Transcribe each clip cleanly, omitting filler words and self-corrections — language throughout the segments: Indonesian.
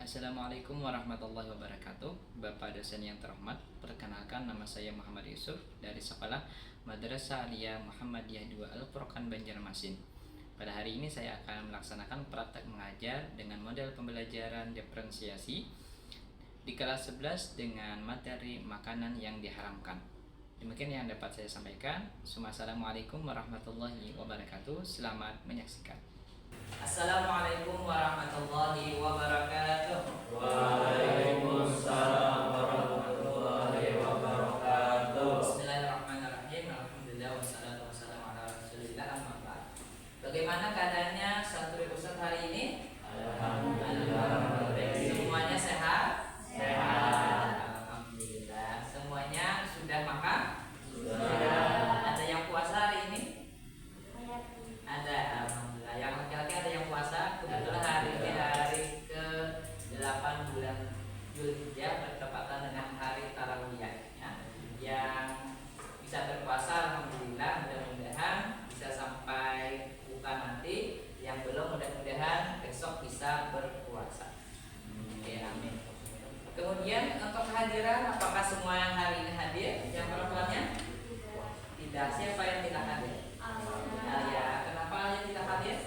Assalamualaikum warahmatullahi wabarakatuh. Bapak dosen yang terhormat, perkenalkan nama saya Muhammad Yusuf dari Sekolah Madrasah Aliyah Muhammadiyah 2 Al-Furqan Banjarmasin. Pada hari ini saya akan melaksanakan praktek mengajar dengan model pembelajaran diferensiasi di kelas 11 dengan materi makanan yang diharamkan. Demikian yang dapat saya sampaikan. Assalamualaikum warahmatullahi wabarakatuh. Selamat menyaksikan. Assalamualaikum warahmatullahi wabarakatuh. Waalaikumsalam warahmatullahi wabarakatuh. Bismillahirrahmanirrahim. Alhamdulillah wassalatu wassalamu ala Rasulillah amma ba'd. Bagaimana keadaannya santri Ustaz hari ini? Alhamdulillah. Semuanya sehat? Sehat. Alhamdulillah. Semuanya sudah makan? Sudah. Ada yang puasa hari ini? Ada. Alhamdulillah. Yang laki-laki ada yang puasa. Kebetulan hari ini hari ke-8 bulan Zulhijjah bertepatan dengan hari Tarawih ya. Yang bisa berpuasa alhamdulillah, mudah-mudahan bisa sampai buka nanti. Yang belum mudah-mudahan besok bisa berpuasa. Oke, amin. Kemudian untuk kehadiran, apakah semua yang hari ini hadir? Yang perempuannya? Tidak. Siapa yang tidak hadir? Alia. Kenapa Alia tidak hadir?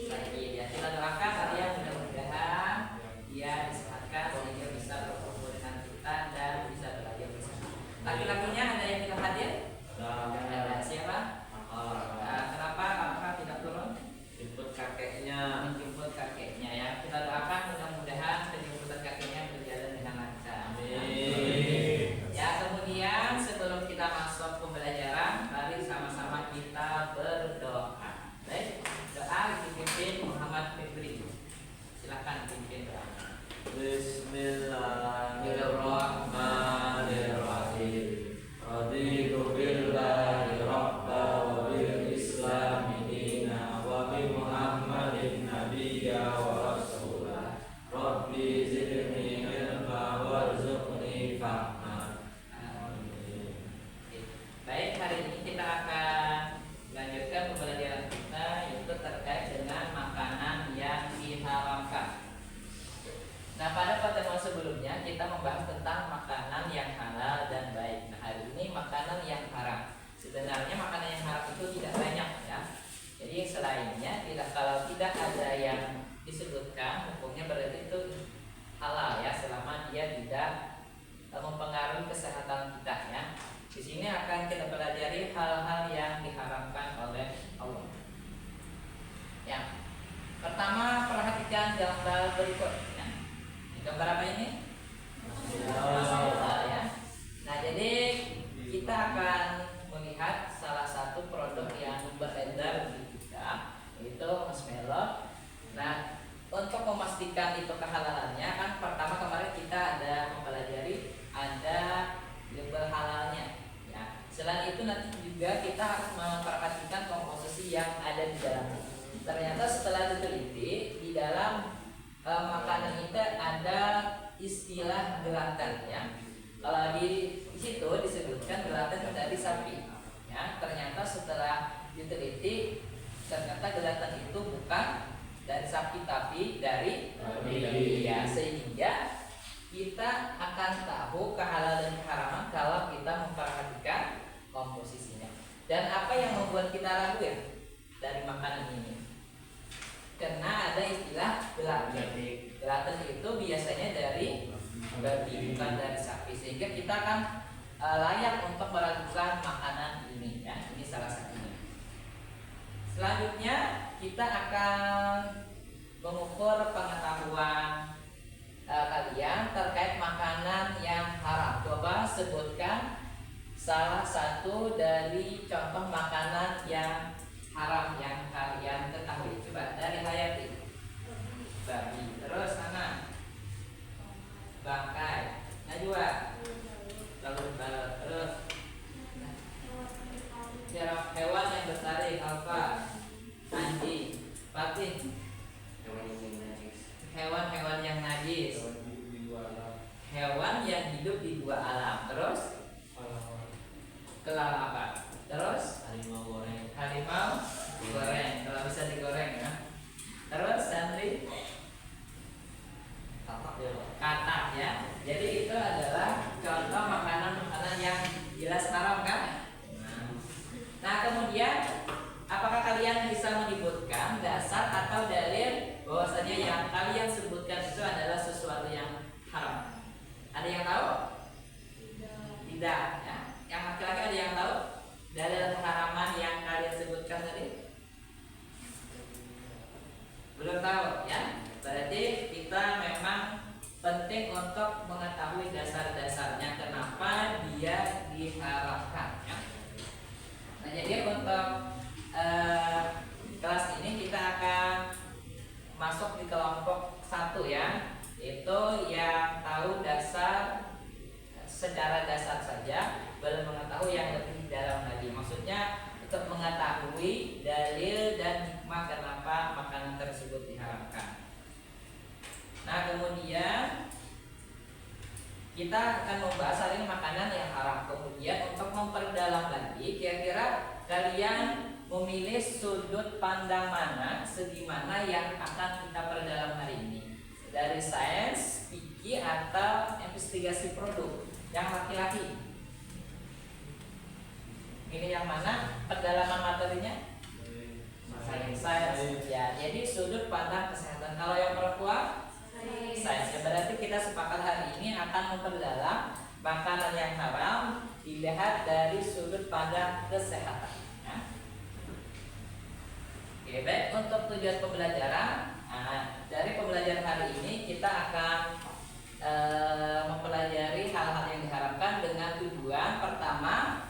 Sakit ya. Kita doakan Alia mudah-mudahan dia disehatkan sehingga bisa berkumpul dengan kita dan bisa belajar bersama. Laki-lakinya ada yang tidak hadir? Ada. Siapa? Kenapa? Apakah tidak turun? Jemput kakeknya. Menjemput kakeknya ya. Kita doakan mudah-mudahan penjemputan kakeknya berjalan dengan lancar. Amin. Ya, kemudian sebelum kita masuk pembelajaran, mari sama-sama kita berdoa. Baik, doa dipimpin Muhammad Febri. Silakan pimpin doa. Bismillahirrahmanirrahim. Raditu billahi rabba wa bil islami dina wa bi Muhammadin nabiyya wa rasulah. Rabbi zidni ilma warzuqni fahma. Amin. Baik, hari ini kita akan lanjutkan pembelajaran kita yaitu terkait dengan makanan yang diharamkan. Nah, pada pertemuan sebelumnya kita membahas tentang makanan yang halal dan baik. Nah, hari ini makanan yang haram. Sebenarnya makanan yang haram itu tidak banyak ya. Jadi selainnya kalau tidak ada yang disebutkan, hukumnya berarti itu halal ya, selama dia tidak mempengaruhi kesehatan kita ya. Di sini akan kita pelajari hal-hal yang diharamkan oleh Allah. Ya. Pertama, perhatikan gambar berikut ya. Gambar apa ini? Ya. Nah, jadi kita akan melihat salah satu produk yang beredar di kita, yaitu marshmallow. Nah, untuk memastikan itu kehalalannya kan pertama kemarin kita ada mempelajari ada label halalnya ya. Selain itu nanti juga kita harus memperhatikan komposisi yang ada di dalamnya. Ternyata setelah diteliti di dalam makanan itu ada istilah gelatin ya. Kalau di situ disebutkan gelatin dari sapi ya. Ternyata setelah diteliti ternyata gelatin itu bukan dari sapi tapi dari babi ya, sehingga kita akan tahu kehalalan dan keharaman kalau kita memperhatikan komposisinya. Dan apa yang membuat kita ragu ya dari makanan ini? Karena ada istilah gelatin. Gelatin itu biasanya dari babi bukan dari sapi, sehingga kita akan layak untuk meragukan makanan ini ya. Ini salah satunya. Selanjutnya kita akan mengukur pengetahuan kalian terkait makanan yang haram. Coba sebutkan salah satu dari contoh makanan yang haram yang kalian ketahui. Coba dari Hayati. Babi. Terus Ana. Bangkai. Najwa. Lalu terus hewan yang bertaring. Alfa. Anjing. Fatih. Hewan-hewan yang najis. Hewan yang hidup di dua alam. Terus kelalapan. Terus Harimau goreng. harimau goreng. Kalau bisa digoreng ya. Terus Sandri. Tapak Jelas haram kan? Nah kemudian apakah kalian bisa menyebutkan dasar atau dalil bahwasanya yang kalian sebutkan itu adalah sesuatu yang haram? Ada yang tahu? Tidak. Ya. Yang laki-laki ada yang tahu dalil keharaman yang kalian sebutkan tadi? Belum tahu ya? Berarti kita memang penting untuk mengetahui dasar-dasarnya kenapa dia diharapkan ya. Nah jadi untuk kelas ini kita akan masuk di kelompok 1 ya, yaitu yang tahu dasar secara dasar saja, belum mengetahui yang lebih dalam lagi. Maksudnya untuk mengetahui dalil dan hikmah kenapa makanan tersebut diharamkan. Nah kemudian kita akan membahas hal ini makanan yang haram. Kemudian untuk memperdalam lagi, kira-kira kalian memilih sudut pandang mana, segi mana yang akan kita perdalam hari ini, dari sains, fikih atau investigasi produk. Yang laki-laki ini yang mana pendalaman materinya? Sains. Ya, jadi sudut pandang kesehatan. Kalau yang perempuan sains. Ya, berarti kita sepakat hari ini akan memperdalam makanan yang haram dilihat dari sudut pandang kesehatan. Ya. Oke, baik, untuk tujuan pembelajaran, dari pembelajaran hari ini kita akan mempelajari hal-hal yang diharapkan dengan tujuan pertama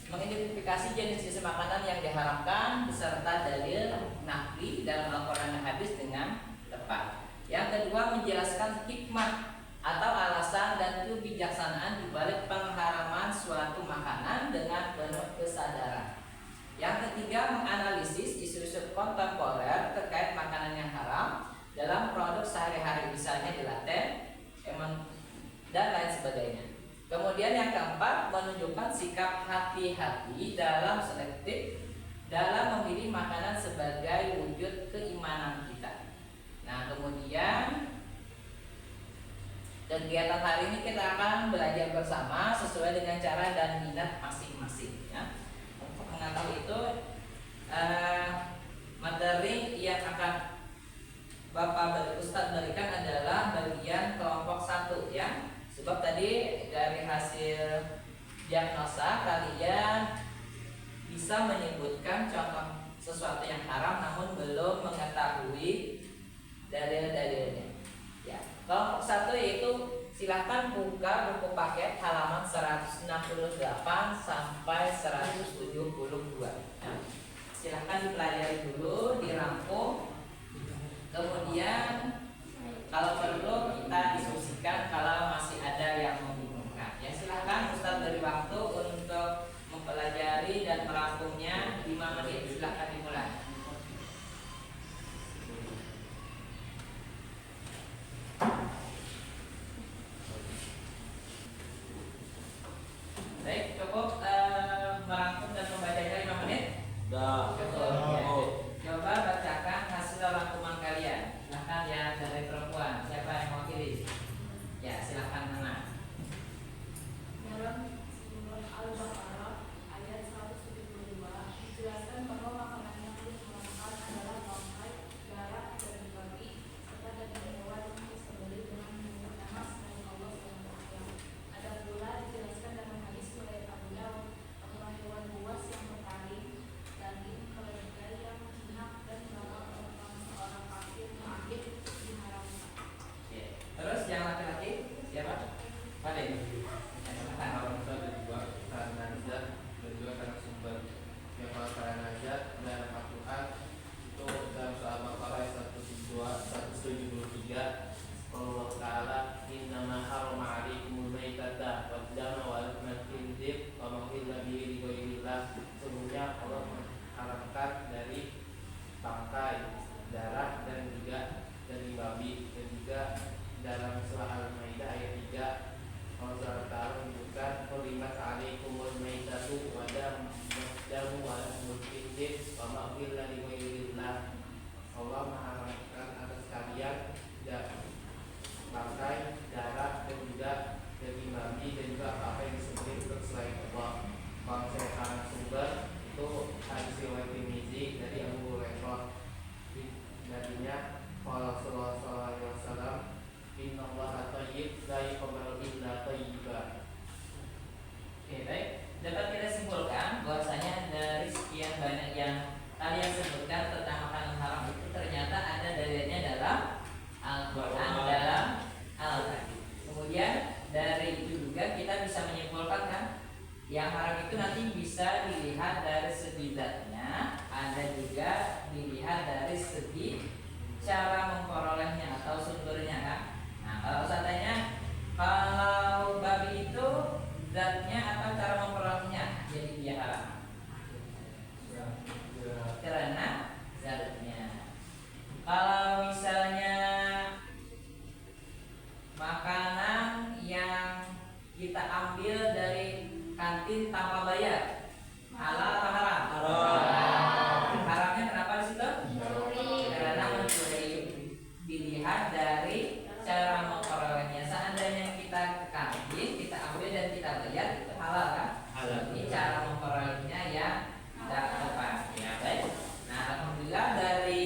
mengidentifikasi jenis-jenis makanan yang diharamkan beserta dalil naqli dalam Al-Quran dan hadis dengan tepat. Yang kedua, menjelaskan hikmah atau alasan dan kebijaksanaan di balik pengharaman suatu makanan dengan penuh kesadaran. Yang ketiga, menganalisis isu-isu kontemporer terkait makanan yang haram dalam produk sehari-hari, misalnya gelatin, dan lain sebagainya. Kemudian yang keempat, menunjukkan sikap hati-hati dalam selektif dalam memilih makanan sebagai wujud keimanan kita. Nah kemudian kegiatan hari ini kita akan belajar bersama sesuai dengan cara dan minat masing-masing ya. Untuk mengetahui itu materi yang akan Bapak Ustadz berikan adalah bagian kelompok 1 ya. Sebab tadi dari hasil diagnosa kalian bisa menyebutkan contoh sesuatu yang haram namun belum mengetahui dalil-dalilnya. Ya, kelompok 1 yaitu silahkan buka buku paket halaman 168 sampai 172. Ya. Silahkan dipelajari dulu, dirangkum. Kemudian kalau perlu kita diskusikan kalau masih ada yang membingungkan. Ya silahkan Ustaz beri waktu untuk mempelajari dan merangkumnya 5 menit. Silahkan dimulai. Baik, cukup merangkum dan membacanya 5 menit. Cukup. Ya. Coba bacakan hasil rangkuman kalian. Silahkan ya dari perempuan. Siapa yang mewakili? Ya silahkan Nana. Dalam surah Al-Baqarah ayat 172 dijelaskan bahwa makanan yang diharamkan adalah bangkai, darah, daging babi, serta daging hewan yang disembelih dengan menggunakan nama selain Allah SWT. Ada pula dijelaskan dalam hadis riwayat Abu Daud bahwa hewan buas yang bertaring, daging keledai yang jinak dan bahwa orang seorang kafir mu'ahid diharamkan. Ya. Terus yang laki-laki siapa? Paling. Orang tua karena zat dan juga karena sumber. Yang karena zat dan Al-Quran itu dalam surah Al-Baqarah ayat 173 Allah Ta'ala innama harama alaikumul maitata wad dama wa lahmal khinzir wa ma uhilla bihi li ghairillah. Sesungguhnya Allah mengharamkan dari bangkai, darah dan juga daging babi. Dan juga dalam surah Al-Maidah ayat 3 Allah Ta'ala menyebutkan Qurimat alaikumul maitatu wa damu wa lahmul khinzir wa ma uhilla li ghairillah. Allah mengharamkan atas kalian bangkai, darah dan juga daging babi dan juga apa yang disembelih untuk selain Allah. nanti bisa dilihat dari segi zatnya, ada juga dilihat dari segi cara memperolehnya atau sumbernya kan. Nah, kalau seandainya kalau babi itu zatnya atau cara memperolehnya, jadi dia haram karena zatnya. Kalau misalnya makanan yang kita ambil dari kantin tanpa bayar, halal atau haram? Haramnya kenapa di situ? Karena mencuri. Dilihat dari cara memperolehnya. Seandainya kita ke kantin, kita ambil dan kita bayar, itu halal kan? Ini cara memperolehnya yang tidak tepat. Ya baik. Nah, alhamdulillah dari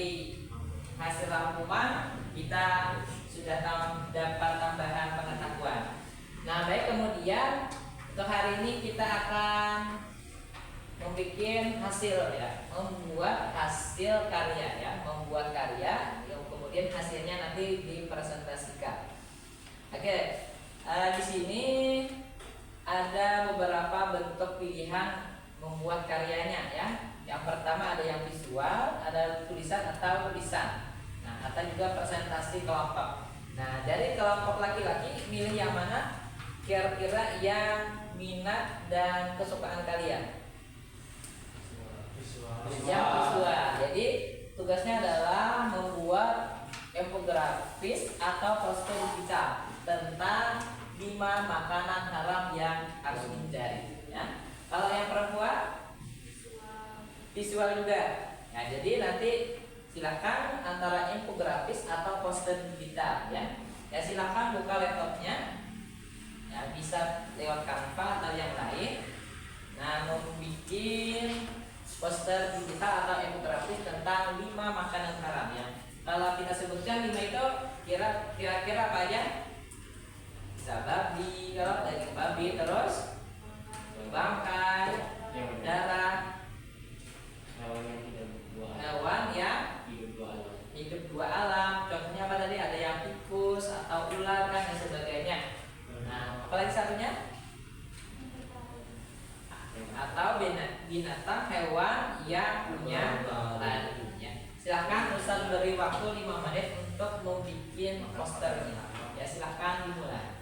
hasil rangkuman kita sudah dapat tambahan pengetahuan. Nah, baik, kemudian untuk hari ini kita akan membuat hasil ya, membuat hasil karya ya, membuat karya yang kemudian hasilnya nanti dipresentasikan. Oke, di sini ada beberapa bentuk pilihan membuat karyanya ya. Yang pertama ada yang visual, ada tulisan atau tulisan. Nah, atau juga presentasi kelompok. Nah, dari kelompok laki-laki milih yang mana? Kira-kira yang minat dan kesukaan kalian? Yang visual. Jadi tugasnya adalah membuat infografis atau poster digital tentang 5 makanan haram yang harus dihindari. Ya. Kalau yang perempuan visual juga. Ya, jadi nanti silakan antara infografis atau poster digital ya. Ya silakan buka laptopnya. Ya, bisa lewat Canva atau yang lain. Nah, membuat poster digital atau infografis tentang 5 makanan haram ya. Kalau kita sebutkan 5 itu kira-kira apa aja? Bisa babi, kalau daging babi, terus bangkai, darah, hewan yang hidup dua alam. Contohnya apa tadi? Ada yang tikus atau ular kan dan sebagainya. Nah, apalagi satunya? Atau binatang hewan yang punya tadinya. Silahkan Ustaz beri waktu 5 menit untuk membuat posternya. Ya silahkan dimulai.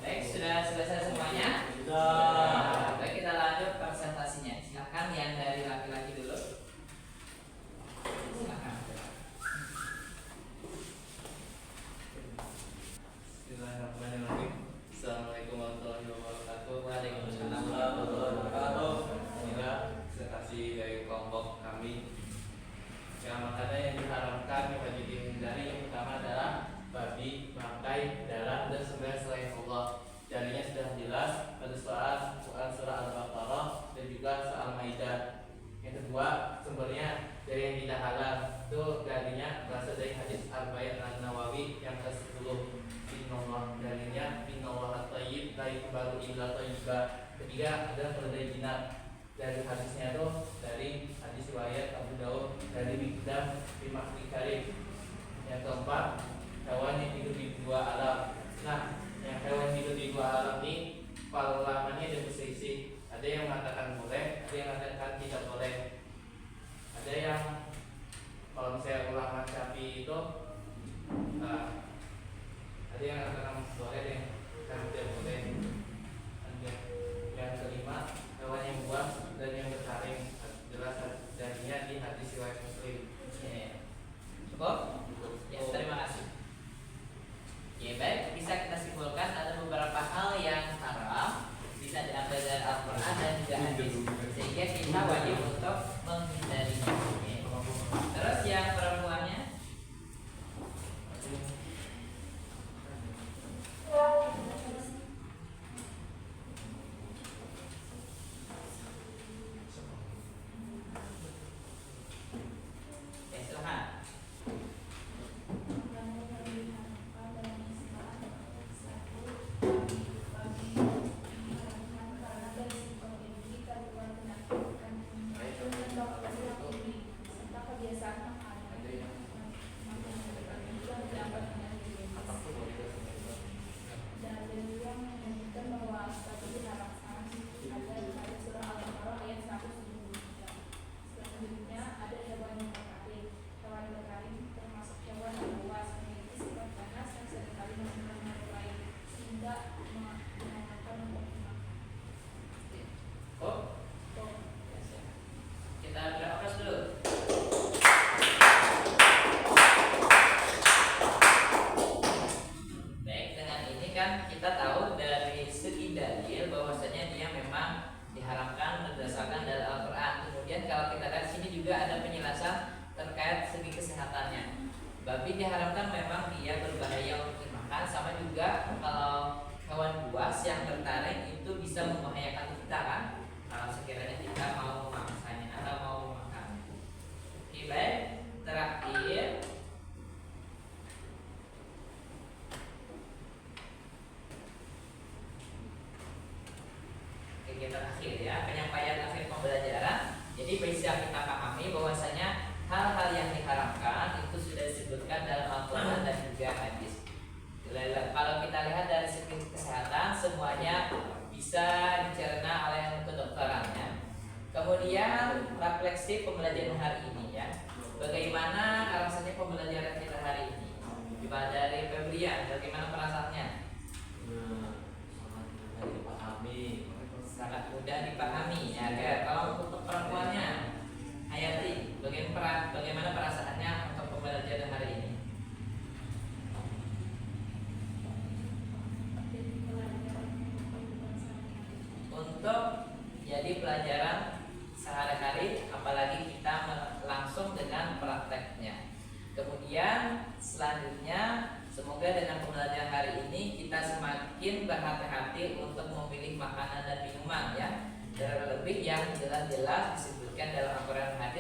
Baik, sudah selesai semuanya? Sudah. Baik, kita lanjut presentasinya. Silahkan yang dari laki-laki dulu. Silahkan. Bismillahirrahmanirrahim. Assalamualaikum warahmatullahi wabarakatuh. Waalaikumsalam warahmatullahi wabarakatuh. Semoga sertasi dari kelompok kami. Yang makanan yang diharamkan yang wajib dihindari yang pertama adalah babi, bangkai, darah, dan sembelih selain Allah. Dalilnya sudah jelas pada Quran surah Al-Baqarah dan juga surah Al-Maidah. Yang kedua, sumbernya dari yang tidak halal. Itu dalilnya berasal dari hadis Arba'in An-Nawawi yang ke-10. Innallaha, dalilnya innallaha thayyib la yuqbalu illa thayyiba. Ketiga adalah perdaya jinak. Dari hadisnya itu dari hadis riwayat Abu Daud dari Mikdam bin Makhlid Karim. Yang keempat, hewan yang hidup di 2 alam. Nah, yang hewan hidup di 2 alam ini para ulamanya ada berselisih. Ada yang mengatakan boleh, ada yang mengatakan tidak boleh. Ada yang kalau misalnya ulama Syafi'i itu ada yang mengatakan boleh, ada yang mengatakan tidak boleh. Yang kelima, hewan yang buas dan yang bertaring. Jelas dalilnya di hadis riwayat Muslim. Cukup? Ya, terima kasih. Ya baik, bisa kita simpulkan ada beberapa hal yang haram bisa diambil dari Al-Quran dan juga hadis, sehingga kita wajib untuk menghindarinya. Terus yang perempuannya? Ya silahkan. kalau kita lihat sini juga ada penjelasan terkait segi kesehatannya. Babi diharamkan memang dia berbahaya untuk dimakan, sama juga kalau hewan buas yang tertarik itu bisa membahayakan kita kan, kalau sekiranya kita mau memangsanya atau mau memakannya. Oke, baik. Terakhir, kegiatan akhir ya, penyampaian akhir pembelajaran. Jadi bisa kita pahami bahwasanya hal-hal yang diharamkan itu sudah disebutkan dalam Al-Quran dan juga hadis. Kalau kita lihat dari segi kesehatan, semuanya bisa dicerna oleh kedokterannya. Kemudian refleksi pembelajaran hari ini ya. Bagaimana rasanya pembelajaran kita hari ini? Coba dari Febrian, bagaimana perasaannya? Sangat mudah dipahami ya. Kalau untuk perempuannya, Hayati, bagaimana perasaannya untuk pembelajaran hari ini? Untuk jadi pelajaran sehari-hari, apalagi kita langsung dengan prakteknya. Kemudian selanjutnya, semoga dengan pembelajaran hari ini kita semakin berhati-hati untuk memilih makanan dan minuman ya, terlebih yang jelas-jelas disebutkan dalam Al-Quran dan